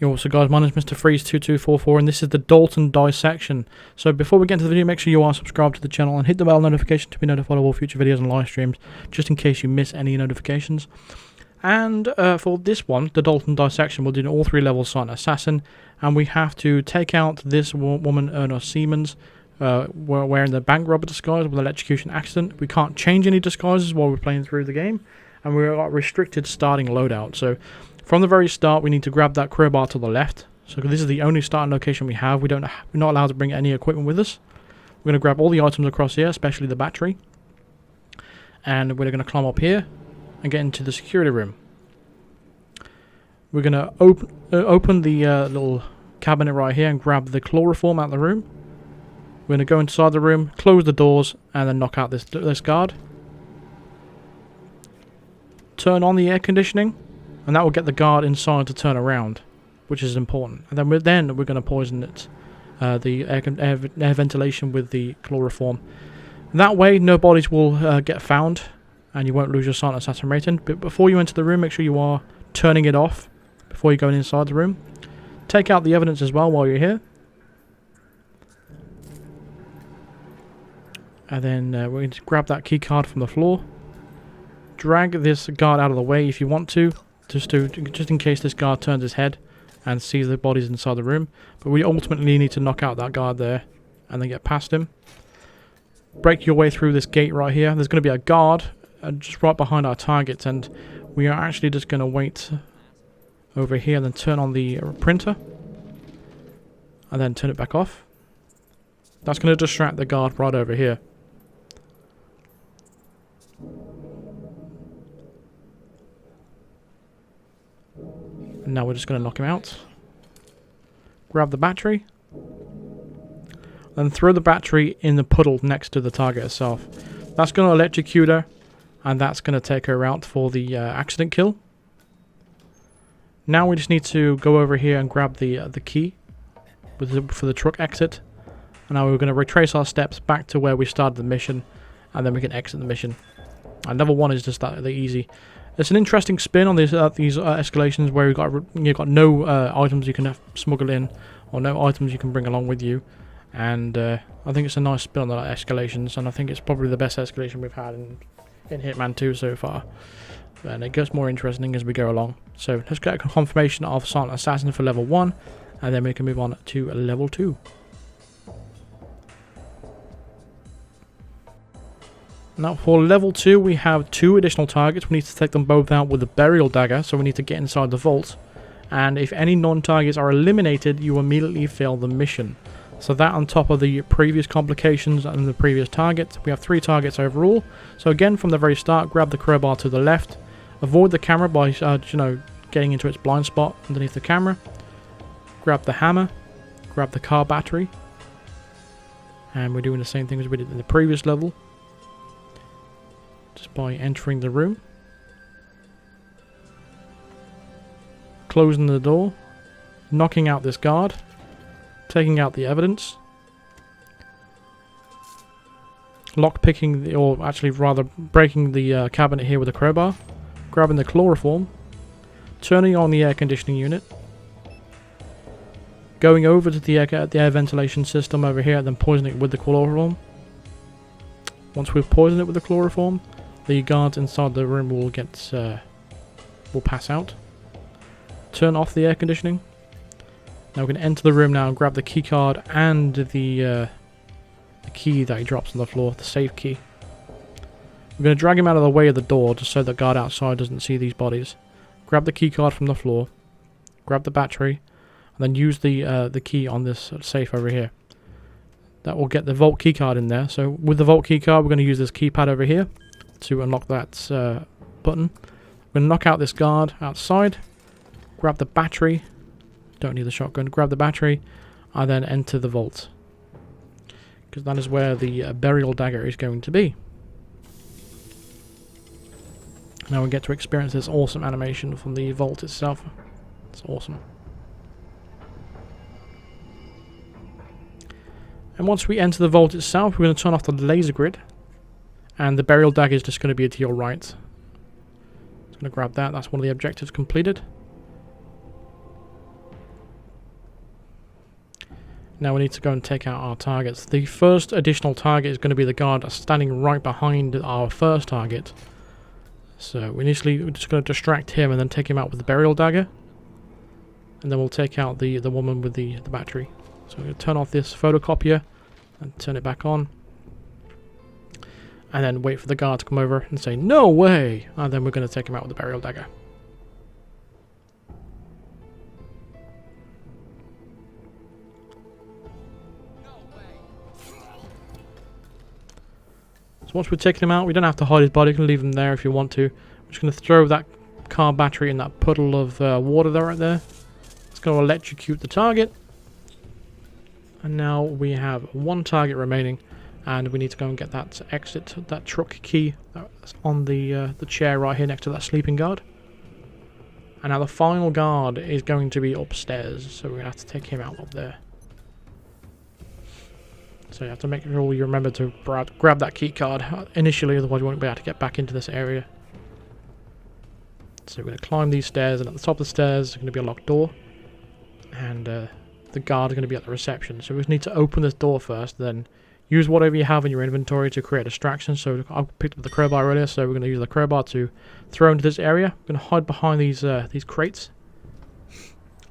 Yo, so guys, my name is Mr. Freeze2244 and this is the Dalton Dissection. So before we get into the video, make sure you are subscribed to the channel and hit the bell notification to be notified of all future videos and live streams, just in case you miss any notifications. And for this one, the Dalton Dissection, we'll do an all 3 levels silent assassin, and we have to take out this woman, Erna Siemens, wearing the bank robber disguise with electrocution accident. We can't change any disguises while we're playing through the game, and we're got restricted starting loadout. So from the very start, we need to grab that crowbar to the left. So this is the only starting location we have. We're not allowed to bring any equipment with us. We're going to grab all the items across here, especially the battery. And we're going to climb up here and get into the security room. We're going to open the little cabinet right here and grab the chloroform out of the room. We're going to go inside the room, close the doors, and then knock out this guard. Turn on the air conditioning, and that will get the guard inside to turn around, which is important. And then we're going to poison it, the air ventilation with the chloroform. That way, no bodies will get found, and you won't lose your silent assassin rating. But before you enter the room, make sure you are turning it off before you go inside the room. Take out the evidence as well while you're here. And then we're going to grab that key card from the floor. Drag this guard out of the way if you want to, just in case this guard turns his head and sees the bodies inside the room. But we ultimately need to knock out that guard there and then get past him. Break your way through this gate right here. There's going to be a guard just right behind our target, and we are actually just going to wait over here and then turn on the printer and then turn it back off. That's going to distract the guard right over here. And now we're just going to knock him out. Grab the battery. Then throw the battery in the puddle next to the target itself. That's going to electrocute her, and that's going to take her out for the accident kill. Now we just need to go over here and grab the key for the truck exit. And now we're going to retrace our steps back to where we started the mission, and then we can exit the mission. And level 1 is just that easy. It's an interesting spin on these escalations where you've got no items you can smuggle in, or no items you can bring along with you. And I think it's a nice spin on the escalations, and I think it's probably the best escalation we've had in Hitman 2 so far. And it gets more interesting as we go along. So let's get a confirmation of Silent Assassin for level 1, and then we can move on to level 2. Now for level 2 we have 2 additional targets. We need to take them both out with the burial dagger, so we need to get inside the vault. And if any non-targets are eliminated, you immediately fail the mission. So that on top of the previous complications and the previous targets, we have 3 targets overall. So again, from the very start, grab the crowbar to the left. Avoid the camera by getting into its blind spot underneath the camera. Grab the hammer. Grab the car battery. And we're doing the same thing as we did in the previous level, just by entering the room, closing the door, knocking out this guard, taking out the evidence, lockpicking, or actually rather breaking the cabinet here with a crowbar, grabbing the chloroform, turning on the air conditioning unit, going over to the air ventilation system over here, and then poisoning it with the chloroform. Once we've poisoned it with the chloroform, the guards inside the room will pass out. Turn off the air conditioning. Now we're going to enter the room now and grab the key card and the key that he drops on the floor, the safe key. We're going to drag him out of the way of the door just so the guard outside doesn't see these bodies. Grab the key card from the floor. Grab the battery, and then use the key on this safe over here. That will get the vault key card in there. So with the vault key card, we're going to use this keypad over here to unlock that button. We're going to knock out this guard outside, grab the battery, don't need the shotgun, grab the battery, and then enter the vault, because that is where the burial dagger is going to be. Now we get to experience this awesome animation from the vault itself. It's awesome. And once we enter the vault itself, we're going to turn off the laser grid. And the burial dagger is just going to be to your right. Just going to grab that. That's one of the objectives completed. Now we need to go and take out our targets. The first additional target is going to be the guard standing right behind our first target. So we're just going to distract him and then take him out with the burial dagger. And then we'll take out the woman with the battery. So we're going to turn off this photocopier and turn it back on. And then wait for the guard to come over and say, "No way!" And then we're going to take him out with the burial dagger. So once we've taken him out, we don't have to hide his body. You can leave him there if you want to. I'm just going to throw that car battery in that puddle of water there, right there. It's going to electrocute the target. And now we have one target remaining. And we need to go and get that that truck key that's on the chair right here next to that sleeping guard. And now the final guard is going to be upstairs, so we're going to have to take him out up there. So you have to make sure you remember to grab that key card initially, otherwise you won't be able to get back into this area. So we're going to climb these stairs, and at the top of the stairs is going to be a locked door. And the guard is going to be at the reception. So we just need to open this door first, then use whatever you have in your inventory to create a distraction. So I picked up the crowbar earlier, so we're going to use the crowbar to throw into this area. We're going to hide behind these crates.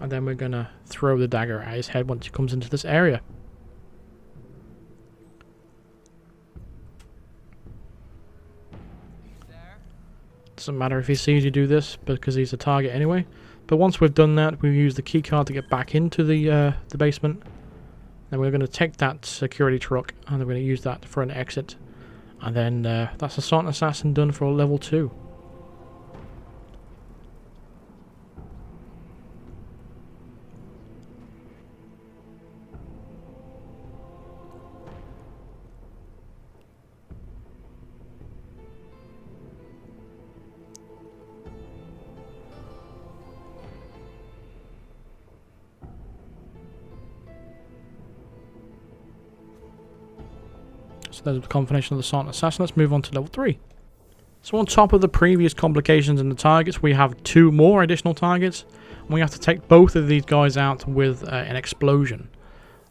And then we're going to throw the dagger at his head once he comes into this area. Doesn't matter if he sees you do this, because he's a target anyway. But once we've done that, we use the key card to get back into the basement. Then we're going to take that security truck, and then we're going to use that for an exit. And then that's a silent assassin done for level 2. So there's the confirmation of the silent assassin. Let's move on to level 3. So on top of the previous complications and the targets, we have 2 more additional targets. And we have to take both of these guys out with an explosion.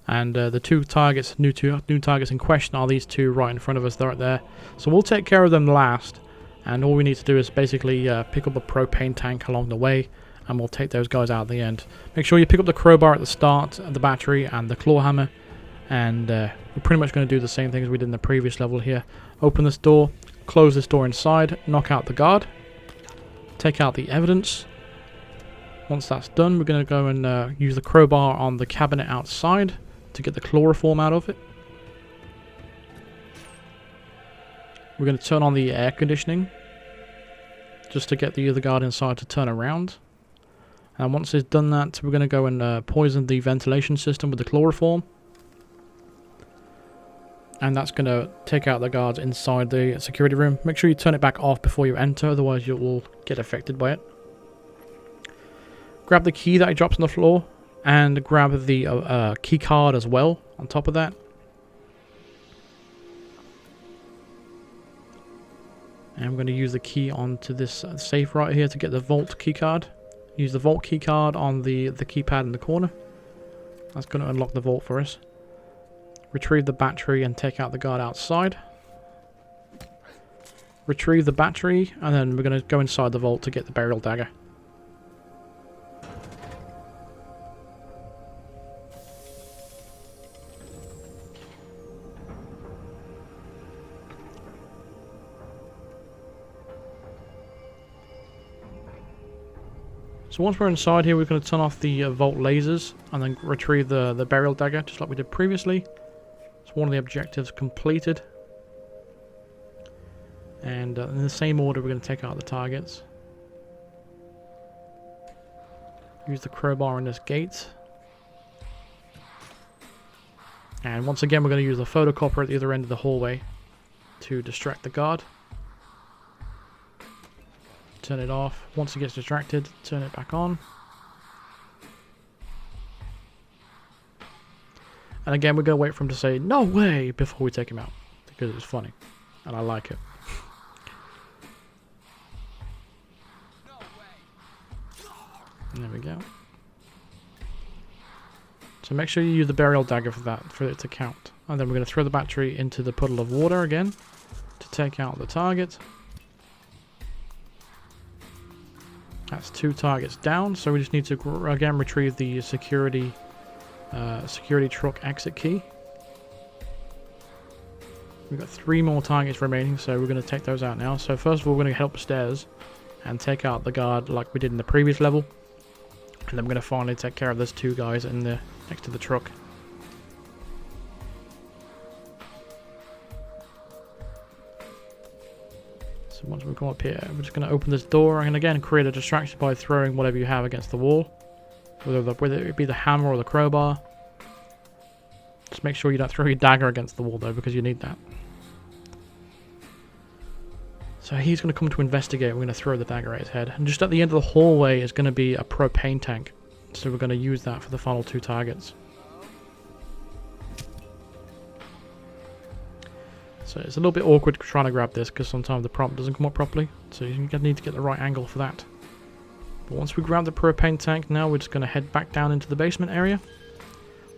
And the two targets, new targets in question are these 2 right in front of us. They're right there. So we'll take care of them last. And all we need to do is basically pick up a propane tank along the way. And we'll take those guys out at the end. Make sure you pick up the crowbar at the start, the battery, and the claw hammer. And we're pretty much going to do the same thing as we did in the previous level here. Open this door, close this door inside, knock out the guard, take out the evidence. Once that's done, we're going to go and use the crowbar on the cabinet outside to get the chloroform out of it. We're going to turn on the air conditioning just to get the other guard inside to turn around. And once it's done that, we're going to go and poison the ventilation system with the chloroform. And that's going to take out the guards inside the security room. Make sure you turn it back off before you enter, otherwise you will get affected by it. Grab the key that he drops on the floor, and grab the key card as well on top of that. And I'm going to use the key onto this safe right here to get the vault key card. Use the vault key card on the keypad in the corner. That's going to unlock the vault for us. Retrieve the battery and take out the guard outside. Retrieve the battery, and then we're going to go inside the vault to get the burial dagger. So once we're inside here, we're going to turn off the vault lasers and then retrieve the burial dagger, just like we did previously. It's one of the objectives completed. And in the same order, we're going to take out the targets. Use the crowbar in this gate. And once again, we're going to use the photocopier at the other end of the hallway to distract the guard. Turn it off. Once it gets distracted, turn it back on. And again, we're going to wait for him to say, "No way," before we take him out. Because it's funny. And I like it. And there we go. So make sure you use the burial dagger for that, for it to count. And then we're going to throw the battery into the puddle of water again to take out the target. That's 2 targets down, so we just need to again retrieve the security truck exit key. We've got 3 more targets remaining, so we're going to take those out now. So first of all, we're going to head upstairs and take out the guard like we did in the previous level. And then we're going to finally take care of those 2 guys in the next to the truck. So once we come up here, we're just going to open this door and again create a distraction by throwing whatever you have against the wall. Whether it be the hammer or the crowbar. Just make sure you don't throw your dagger against the wall though, because you need that. So he's going to come to investigate. We're going to throw the dagger at his head. And just at the end of the hallway is going to be a propane tank. So we're going to use that for the final 2 targets. So it's a little bit awkward trying to grab this because sometimes the prompt doesn't come up properly. So you need to get the right angle for that. But once we grab the propane tank, now we're just going to head back down into the basement area.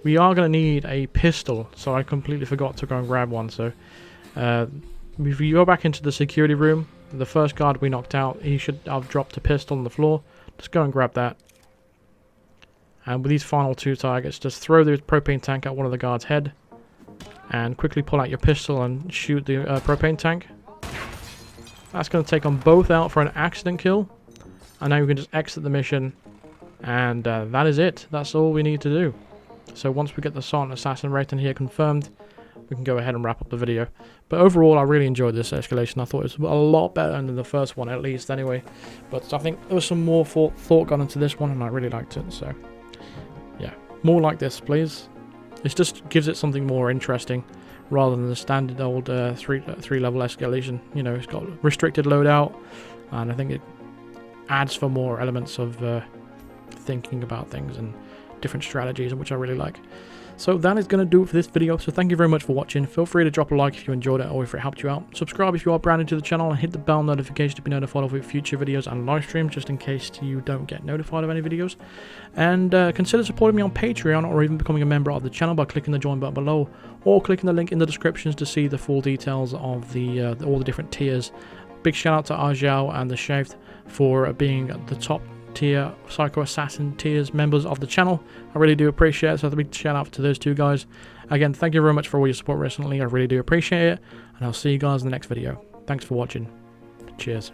We are going to need a pistol. So I completely forgot to go and grab one. So if you go back into the security room, the first guard we knocked out, he should have dropped a pistol on the floor. Just go and grab that. And with these final 2 targets, just throw the propane tank at one of the guard's head. And quickly pull out your pistol and shoot the propane tank. That's going to take them both out for an accident kill. And now you can just exit the mission. And that is it. That's all we need to do. So once we get the silent assassin rating here confirmed, we can go ahead and wrap up the video. But overall, I really enjoyed this escalation. I thought it was a lot better than the first one, at least anyway. But I think there was some more thought gone into this one, and I really liked it. So yeah, more like this, please. It just gives it something more interesting rather than the standard old three level escalation. You know, it's got restricted loadout, and I think it adds for more elements of thinking about things and different strategies, which I really like. So that is going to do it for this video. So thank you very much for watching. Feel free to drop a like if you enjoyed it or if it helped you out. Subscribe if you are brand new to the channel and hit the bell notification to be notified of future videos and live streams, just in case you don't get notified of any videos. And consider supporting me on Patreon or even becoming a member of the channel by clicking the join button below or clicking the link in the descriptions to see the full details of all the different tiers. Big shout out to Arjao and the Shaved for being the top tier Psycho Assassin tiers members of the channel. I really do appreciate it, so a big shout out to those 2 guys. Again, thank you very much for all your support recently. I really do appreciate it, and I'll see you guys in the next video. Thanks for watching. Cheers.